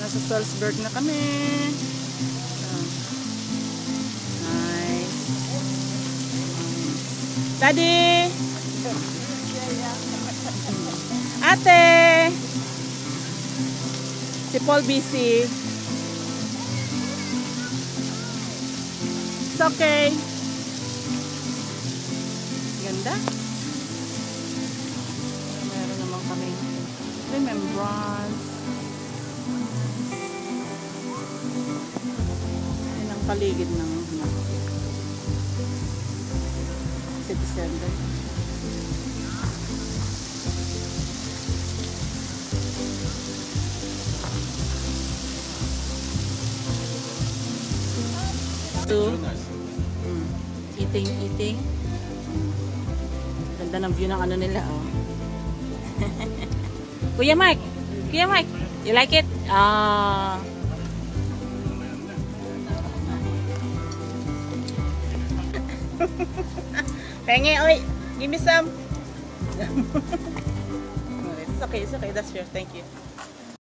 Nasa Salzburg na kami. Nice. Daddy! Ate! Si Paul busy. It's okay. Ganda. Meron naman kami remembrance. Yan ang paligid ng city center. Eating. Ganda ng view ng ano nila, oh. Kuya Mike, you like it? Pengi, oy, give me some. It's okay, that's yours, thank you.